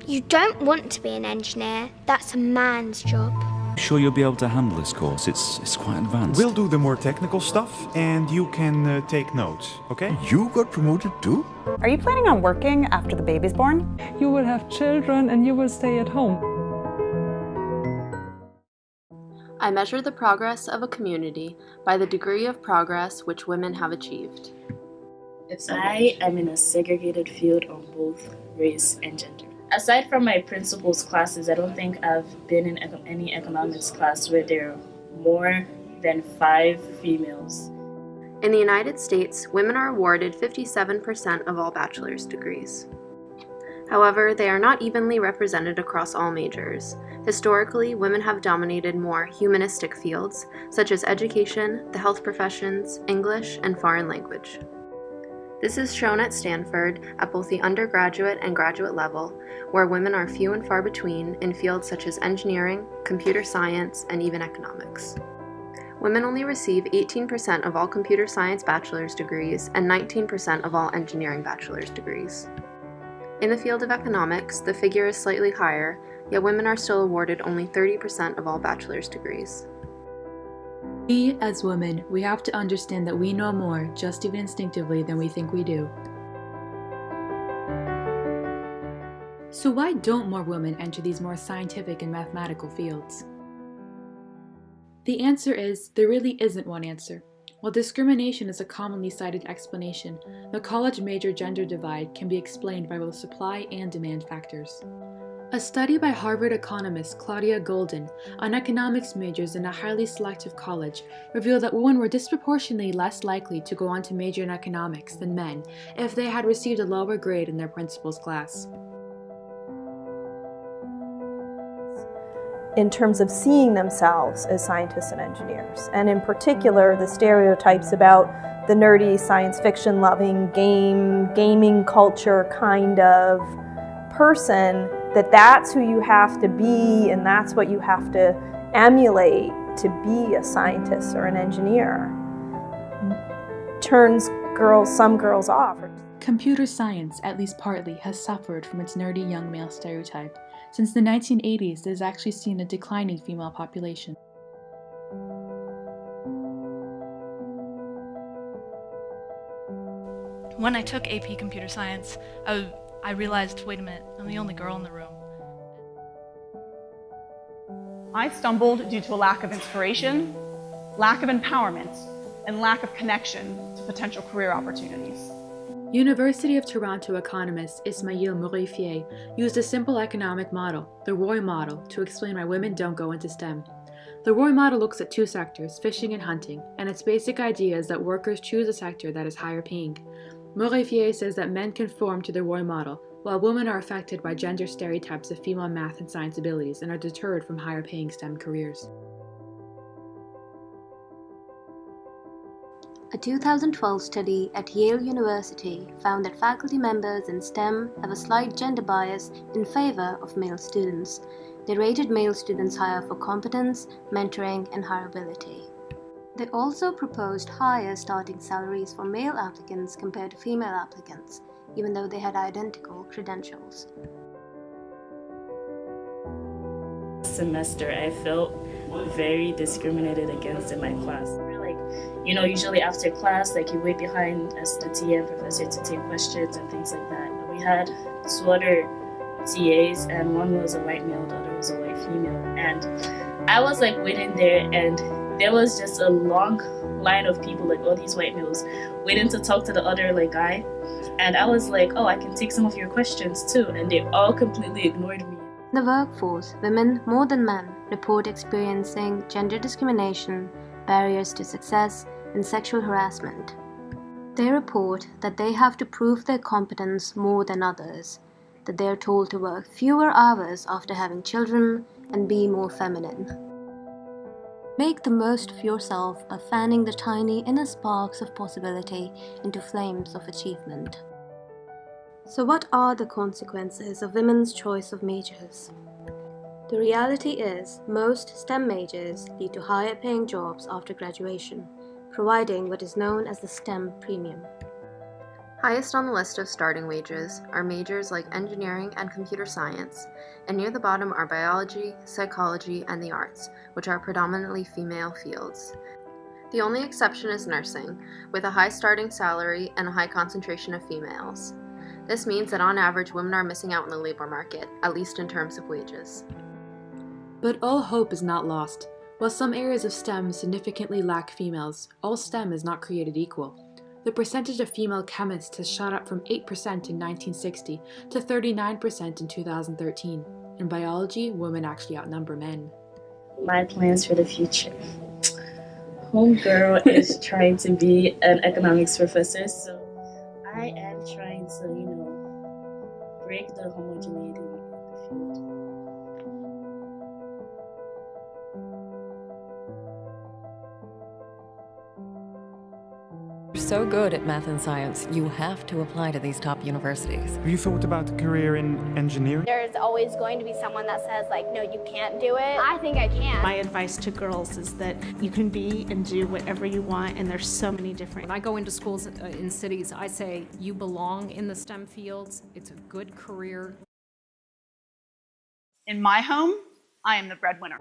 You don't want to be an engineer. That's a man's job. Sure you'll be able to handle this course? It's quite advanced. We'll do the more technical stuff, and you can take notes, okay? You got promoted too? Are you planning on working after the baby's born? You will have children and you will stay at home. I measure the progress of a community by the degree of progress which women have achieved. I am in a segregated field on both race and gender. Aside from my principal's classes, I don't think I've been in any economics class where there are more than 5 females. In the United States, women are awarded 57% of all bachelor's degrees. However, they are not evenly represented across all majors. Historically, women have dominated more humanistic fields, such as education, the health professions, English, and foreign language. This is shown at Stanford at both the undergraduate and graduate level, where women are few and far between in fields such as engineering, computer science, and even economics. Women only receive 18% of all computer science bachelor's degrees and 19% of all engineering bachelor's degrees. In the field of economics, the figure is slightly higher, yet women are still awarded only 30% of all bachelor's degrees. We, as women, we have to understand that we know more, just even instinctively, than we think we do. So why don't more women enter these more scientific and mathematical fields? The answer is, there really isn't one answer. While discrimination is a commonly cited explanation, the college major gender divide can be explained by both supply and demand factors. A study by Harvard economist Claudia Goldin on economics majors in a highly selective college revealed that women were disproportionately less likely to go on to major in economics than men if they had received a lower grade in their principal's class. In terms of seeing themselves as scientists and engineers, and in particular the stereotypes about the nerdy, science fiction loving, gaming culture kind of person, that's who you have to be and that's what you have to emulate to be a scientist or an engineer, turns some girls off. Computer science, at least partly, has suffered from its nerdy young male stereotype. Since the 1980s, it has actually seen a declining female population. When I took AP Computer Science, I realized, wait a minute, I'm the only girl in the room. I stumbled due to a lack of inspiration, lack of empowerment, and lack of connection to potential career opportunities. University of Toronto economist Ismail Mourifier used a simple economic model, the Roy model, to explain why women don't go into STEM. The Roy model looks at 2 sectors, fishing and hunting, and its basic idea is that workers choose a sector that is higher paying. Mourifier says that men conform to the Roy model, while women are affected by gender stereotypes of female math and science abilities and are deterred from higher paying STEM careers. A 2012 study at Yale University found that faculty members in STEM have a slight gender bias in favor of male students. They rated male students higher for competence, mentoring, and hireability. They also proposed higher starting salaries for male applicants compared to female applicants, even though they had identical credentials. Semester, I felt very discriminated against in my class. Usually after class, you wait behind as the TA and professor to take questions and things like that. But we had 2 other TAs, and one was a white male, the other was a white female. And I was waiting there, and there was just a long line of people, all these white males, waiting to talk to the other guy. And I was like, oh, I can take some of your questions too. And they all completely ignored me. In the workforce, women more than men report experiencing gender discrimination, barriers to success, and sexual harassment. They report that they have to prove their competence more than others, that they are told to work fewer hours after having children and be more feminine. Make the most of yourself by fanning the tiny inner sparks of possibility into flames of achievement. So what are the consequences of women's choice of majors? The reality is, most STEM majors lead to higher paying jobs after graduation, providing what is known as the STEM premium. Highest on the list of starting wages are majors like engineering and computer science, and near the bottom are biology, psychology, and the arts, which are predominantly female fields. The only exception is nursing, with a high starting salary and a high concentration of females. This means that on average, women are missing out in the labor market, at least in terms of wages. But all hope is not lost. While some areas of STEM significantly lack females, all STEM is not created equal. The percentage of female chemists has shot up from 8% in 1960 to 39% in 2013. In biology, women actually outnumber men. My plans for the future. Homegirl is trying to be an economics professor, so I am trying to, break the homogeneity in the field. You're so good at math and science, you have to apply to these top universities. Have you thought about a career in engineering? There's always going to be someone that says, like, no, you can't do it. I think I can. My advice to girls is that you can be and do whatever you want, and there's so many different. When I go into schools in cities, I say, you belong in the STEM fields. It's a good career. In my home, I am the breadwinner.